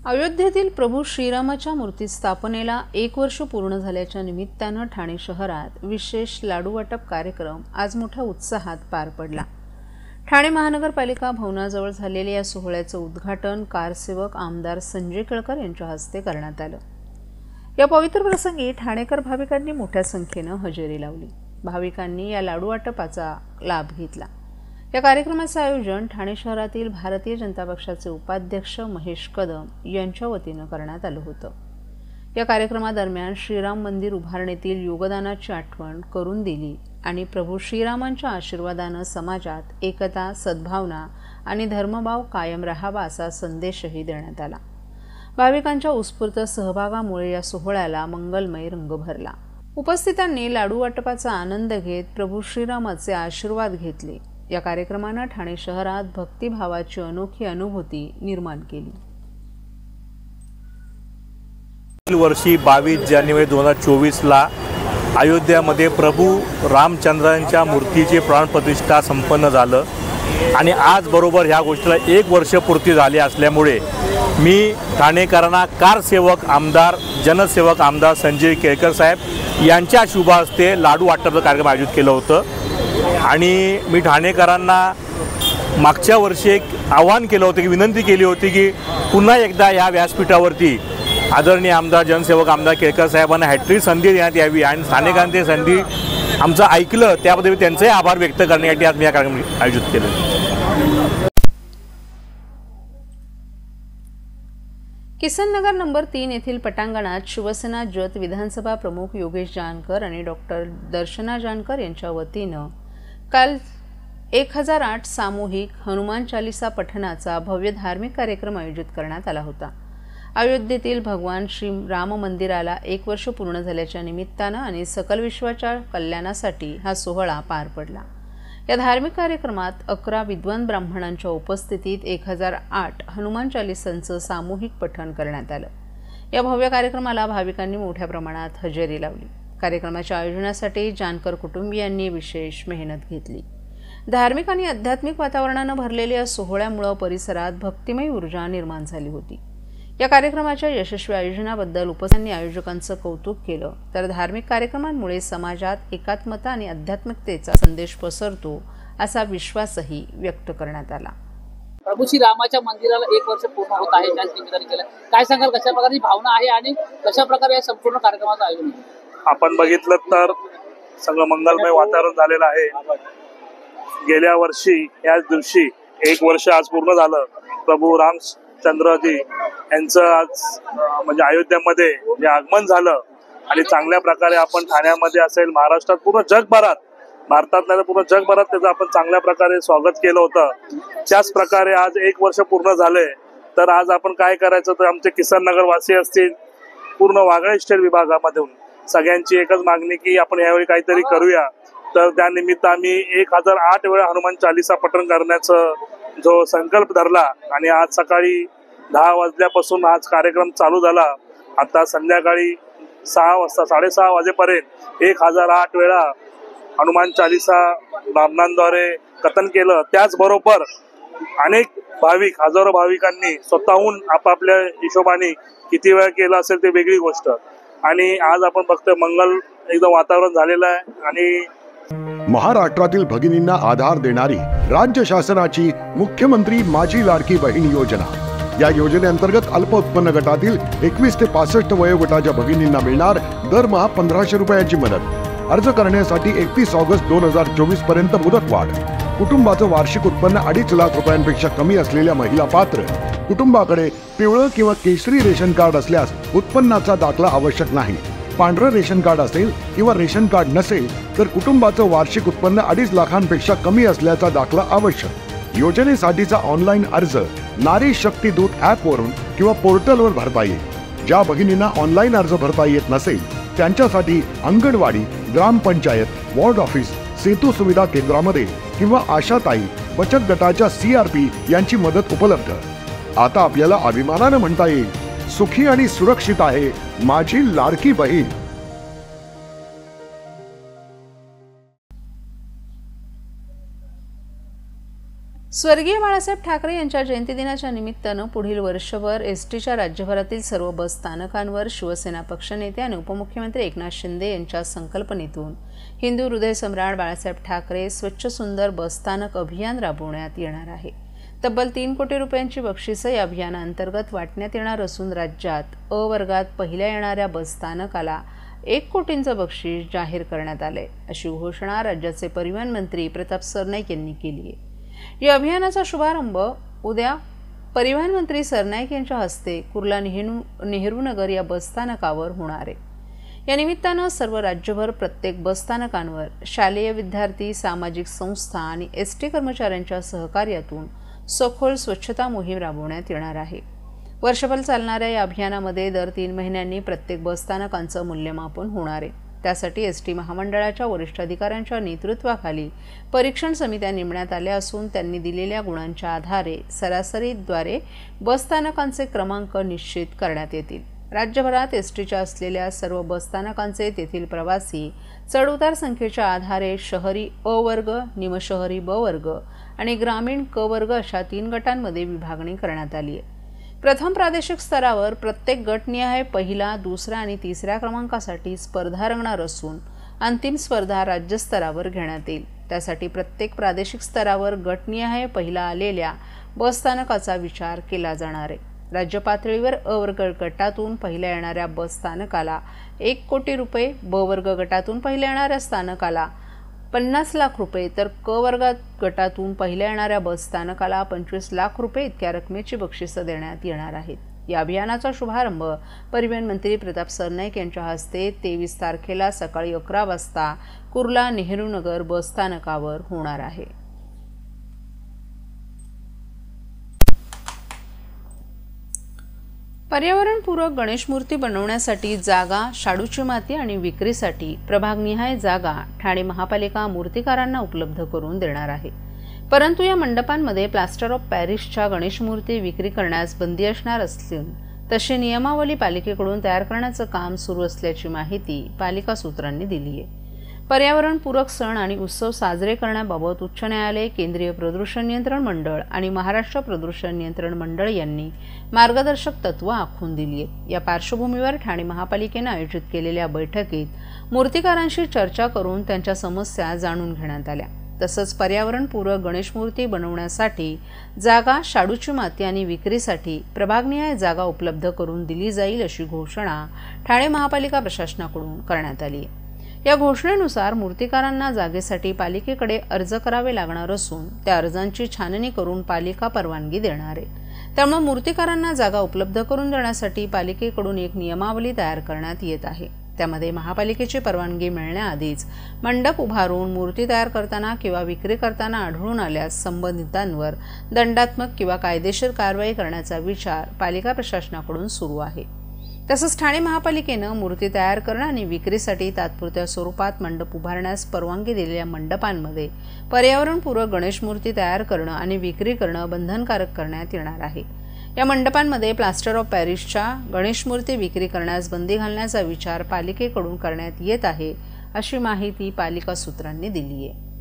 अयोध्येतील प्रभू श्रीरामाच्या मूर्ती स्थापनेला 1 वर्ष पूर्ण झाल्याच्या निमित्तानं ठाणे शहरात विशेष लाडू वाटप कार्यक्रम आज मोठ्या उत्साहात पार पडला। ठाणे महानगरपालिका भवनाजवळ झालेल्या या सोहळ्याचं उद्घाटन कारसेवक आमदार संजय केळकर यांच्या हस्ते करण्यात आलं। या पवित्र प्रसंगी ठाणेकर भाविकांनी मोठ्या संख्येनं हजेरी लावली। भाविकांनी या लाडू वाटपाचा लाभ घेतला। या कार्यक्रमाचे आयोजन ठाणे शहरातील भारतीय जनता पक्षाचे उपाध्यक्ष महेश कदम यांच्या वतीनं करण्यात आलं होतं। या कार्यक्रमादरम्यान श्रीराम मंदिर उभारणीतील योगदानाची आठवण करून दिली आणि प्रभू श्रीरामांच्या आशीर्वादानं समाजात एकता, सद्भावना आणि धर्मभाव कायम राहावा असा संदेशही देण्यात आला। भाविकांच्या उत्स्फूर्त सहभागामुळे या सोहळ्याला मंगलमय रंग भरला। उपस्थितांनी लाडू वाटपाचा आनंद घेत प्रभू श्रीरामाचे आशीर्वाद घेतले। या कार्यक्रमाने ठाणे शहरात भक्तिभावाची अनोखी अनुभूती निर्माण केली। वर्षी 22 जानेवारी 2024ला अयोध्यामध्ये प्रभू रामचंद्रांच्या मूर्तीची प्राणप्रतिष्ठा संपन्न झालं आणि आज बरोबर ह्या गोष्टीला 1 वर्ष पूर्ती झाली असल्यामुळे मी ठाणेकरांना कारसेवक आमदार जनसेवक आमदार संजय केळकर साहेब यांच्या शुभ हस्ते लाडू वाटपाचा कार्यक्रम आयोजित केलं होतं आणि मी ठाणेकरांना मागच्या वर्षी एक आवाहन केलं होतं की विनंती केली होती की पुन्हा एकदा या व्यासपीठावरती आदरणीय आमदार जनसेवक आमदार केळकर साहेबांना हॅट्रिक संधी देण्यात यावी आणि ठाणेकरांनी ते संधी आमचं ऐकलं त्याबद्दल मी त्यांचे आभार व्यक्त करण्यासाठी आज मी हा कार्यक्रम आयोजित केला। किसननगर नंबर 3 येथील पटांगणात शिवसेना जत विधानसभा प्रमुख योगेश जानकर आणि डॉक्टर दर्शना जानकर यांच्या वतीनं काल 1008 सामूहिक हनुमान चालीसा पठणाचा भव्य धार्मिक कार्यक्रम आयोजित करण्यात आला होता। अयोध्येतील भगवान श्री राम मंदिराला 1 वर्ष पूर्ण झाल्याच्या निमित्तानं आणि सकल विश्वाच्या कल्याणासाठी हा सोहळा पार पडला। या धार्मिक कार्यक्रमात 11 विद्वान ब्राह्मणांच्या उपस्थितीत 1008 हनुमान चालीसांचं सामूहिक पठण करण्यात आलं। या भव्य कार्यक्रमाला भाविकांनी मोठ्या प्रमाणात हजेरी लावली। कार्यक्रमाच्या आयोजनासाठी जानकर कुटुंबियांनी विशेष मेहनत घेतली। धार्मिक आणि आध्यात्मिक वातावरणानं भरलेल्या या सोहळ्यामुळे परिसरात भक्तिमय ऊर्जा निर्माण झाली होती। या कार्यक्रमाच्या यशस्वी आयोजनाबद्दल उपस्थितांनी आयोजकांचं कौतुक केलं तर धार्मिक कार्यक्रमांमुळे समाजात एकात्मता आणि आध्यात्मिकतेचा संदेश पसरतो असा विश्वासही व्यक्त करण्यात आला। प्रभू श्री रामाच्या मंदिराला 1 वर्ष पूर्ण होत आहे त्याच निमित्ताने केलं काय सांगाल कशा प्रकारची भावना आहे आणि कशा प्रकारे या संपूर्ण कार्यक्रमाचं आयोजन आहे? आपण बघितलं तर सगळं मंगलमय वातावरण झालेलं आहे। गेल्या वर्षी याच दिवशी 1 वर्ष आज पूर्ण झालं। प्रभू रामचंद्रजी यांचं आज म्हणजे अयोध्यामध्ये जे आगमन झालं आणि चांगल्या प्रकारे आपण ठाण्यामध्ये असेल महाराष्ट्रात पूर्ण जगभरात भारतात नाही तर पूर्ण जगभरात त्याचं आपण चांगल्या प्रकारे स्वागत केलं होतं। त्याच प्रकारे आज 1 वर्ष पूर्ण झाले तर आज आपण काय करायचं तर आमचे किसननगर वासी असतील पूर्ण वागळे स्टेट विभागामधून सगळ्यांची एकच मागणी की आपण यावेळी काहीतरी करूया। तर त्यानिमित्त आम्ही 1008 वेळा हनुमान चालीसा पठण करण्याचा जो संकल्प धरला आणि आज सकाळी 10 वाजल्यापासून आज कार्यक्रम चालू झाला। आता संध्याकाळी 6 वाजता 6:30 वाजेपर्यंत 1008 वेळा हनुमान चालीसा ब्राह्मणांद्वारे कथन केलं। त्याचबरोबर अनेक भाविक हजारो भाविकांनी स्वतःहून आपापल्या हिशोबाने किती वेळ केलं असेल ते वेगळी गोष्ट आणि आज आपण बघतोय मंगल एकदम वातावरण झालेलं आहे। आणि महाराष्ट्रातील भगिनींना आधार देणारी राज्य शासनाची मुख्यमंत्री माझी लाडकी बहीण योजना या योजनेअंतर्गत अल्प उत्पन्न गटातील 21 ते 65 वयोगटाच्या भगिनींना मिळणार दरमहा 1500 रुपयांची मदत। अर्ज करण्यासाठी 31 ऑगस्ट 2024 पर्यंत मुदतवाढ। कुटुंबाचं वार्षिक उत्पन्न 2.5 लाख रुपयांपेक्षा कमी असलेल्या महिला पात्र। कुटुंबाकडे पिवळं किंवा केशरी रेशन कार्ड असल्यास उत्पन्नाचा दाखला आवश्यक नाही। पांढरं रेशन कार्ड असेल किंवा रेशन कार्ड नसेल तर कुटुंबाचं वार्षिक उत्पन्न 2.5 लाखांपेक्षा कमी असल्याचा दाखला आवश्यक। योजनेसाठीचा ऑनलाईन अर्ज नारी शक्ती दूत ॲप वरून किंवा पोर्टलवर भरता येईल। ज्या भगिनींना ऑनलाईन अर्ज भरता येत नसेल त्यांच्यासाठी अंगणवाडी, ग्रामपंचायत, वॉर्ड ऑफिस, सेतू सुविधा केंद्रामध्ये किंवा आशाताई बचत गटाच्या CRP यांची मदत उपलब्ध। आता आपल्याला अभिमानाने म्हणता येईल सुखी आणि सुरक्षित आहे माझी लाडकी बहीण। स्वर्गीय बाळासाहेब ठाकरे यांच्या जयंतीदिनाच्या निमित्तानं पुढील वर्षभर एसटीच्या राज्यभरातील सर्व बस स्थानकांवर शिवसेना पक्षनेते आणि उपमुख्यमंत्री एकनाथ शिंदे यांच्या संकल्पनेतून हिंदू हृदय सम्राट बाळासाहेब ठाकरे स्वच्छ सुंदर बसस्थानक अभियान राबवण्यात येणार आहे। तब्बल 3 कोटी रुपयांची बक्षिसं या अभियानाअंतर्गत वाटण्यात येणार असून राज्यात अ वर्गात पहिल्या येणाऱ्या बसस्थानकाला 1 कोटींचं बक्षीस जाहीर करण्यात आलंय, अशी घोषणा राज्याचे परिवहन मंत्री प्रताप सरनाईक यांनी केली आहे। या अभियानाचा शुभारंभ उद्या परिवहन मंत्री सरनाईक यांच्या हस्ते कुर्ला नेहरू नगर या बसस्थानकावर होणार आहे। या निमित्तानं सर्व राज्यभर प्रत्येक बसस्थानकांवर शालेय विद्यार्थी, सामाजिक संस्था आणि एसटी कर्मचाऱ्यांच्या सहकार्यातून सखोल स्वच्छता मोहीम राबवण्यात येणार आहे। वर्षभर चालणाऱ्या या अभियानामध्ये दर 3 महिन्यांनी प्रत्येक बसस्थानकांचं मूल्यमापन होणार आहे। त्यासाठी एसटी महामंडळाच्या वरिष्ठ अधिकाऱ्यांच्या नेतृत्वाखाली परीक्षण समित्या नेमण्यात आल्या असून त्यांनी दिलेल्या गुणांच्या आधारे सरासरीद्वारे बसस्थानकांचे क्रमांक निश्चित करण्यात येतील। राज्यभरात एसटीच्या असलेल्या सर्व बसस्थानकांचे तेथील प्रवासी चढउतार संख्येच्या आधारे शहरी अ वर्ग, निमशहरी ब वर्ग आणि ग्रामीण क वर्ग अशा 3 गटांमध्ये विभागणी करण्यात आली आहे। प्रथम प्रादेशिक स्तरावर प्रत्येक गटनिहाय पहिला, दुसरा आणि तिसऱ्या क्रमांकासाठी स्पर्धा रंगणार असून अंतिम स्पर्धा राज्यस्तरावर घेण्यात येईल। त्यासाठी प्रत्येक प्रादेशिक स्तरावर गटनिहाय पहिला आलेल्या बसस्थानकाचा विचार केला जाणार आहे। राज्य पातळीवर अ वर्ग गटातून पहिल्या येणाऱ्या बसस्थानकाला 1 कोटी रुपये, ब वर्ग गटातून पहिल्या येणाऱ्या स्थानकाला 50 लाख रुपये तर क वर्गात गटातून पहिल्या येणाऱ्या बसस्थानकाला 25 लाख रुपये इतक्या रकमेची बक्षिसं देण्यात येणार आहेत। या अभियानाचा शुभारंभ परिवहन मंत्री प्रताप सरनाईक यांच्या हस्ते 23 तारखेला सकाळी 11 वाजता कुर्ला नेहरू नगर बसस्थानकावर होणार आहे। पर्यावरणपूरक गणेश मूर्ती बनवण्यासाठी जागा, शाडूची माती आणि विक्रीसाठी प्रभागनिहाय जागा ठाणे महापालिका मूर्तिकारांना उपलब्ध करून देणार आहे। परंतु या मंडपांमध्ये प्लास्टर ऑफ पॅरिसच्या गणेश मूर्ती विक्री करण्यास बंदी असणार असून तशी नियमावली पालिकेकडून तयार करण्याचं काम सुरू असल्याची माहिती पालिका सूत्रांनी दिली आहे। पर्यावरणपूरक सण आणि उत्सव साजरे करण्याबाबत उच्च न्यायालय, केंद्रीय प्रदूषण नियंत्रण मंडळ आणि महाराष्ट्र प्रदूषण नियंत्रण मंडळ यांनी मार्गदर्शक तत्व आखून दिली आहेत। या पार्श्वभूमीवर ठाणे महापालिकेने आयोजित केलेल्या बैठकीत मूर्तिकारांशी चर्चा करून त्यांच्या समस्या जाणून घेण्यात आल्या। तसंच पर्यावरणपूरक गणेश मूर्ती बनवण्यासाठी जागा, शाडूची माती आणि विक्रीसाठी प्रभागनिहाय जागा उपलब्ध करून दिली जाईल, अशी घोषणा ठाणे महापालिका प्रशासनाकडून करण्यात आली आहे। या घोषणेनुसार मूर्तिकारांना जागेसाठी पालिकेकडे अर्ज करावे लागणार असून त्या अर्जांची छाननी करून पालिका परवानगी देणार आहे। त्यामुळे मूर्तिकारांना जागा उपलब्ध करून देण्यासाठी पालिकेकडून एक नियमावली तयार करण्यात येत आहे। त्यामध्ये महापालिकेची परवानगी मिळण्याआधीच मंडप उभारून मूर्ती तयार करताना किंवा विक्री करताना आढळून आल्यास संबंधितांवर दंडात्मक किंवा कायदेशीर कारवाई करण्याचा विचार पालिका प्रशासनाकडून सुरू आहे। तसंच ठाणे महापालिकेनं मूर्ती तयार करणं आणि विक्रीसाठी तात्पुरत्या स्वरूपात मंडप उभारण्यास परवानगी दिलेल्या मंडपांमध्ये पर्यावरणपूरक गणेश मूर्ती तयार करणं आणि विक्री करणं बंधनकारक करण्यात येणार आहे। या मंडपांमध्ये प्लास्टर ऑफ पॅरिसच्या गणेश मूर्ती विक्री करण्यास बंदी घालण्याचा विचार पालिकेकडून करण्यात येत आहे, अशी माहिती पालिका सूत्रांनी दिली आहे।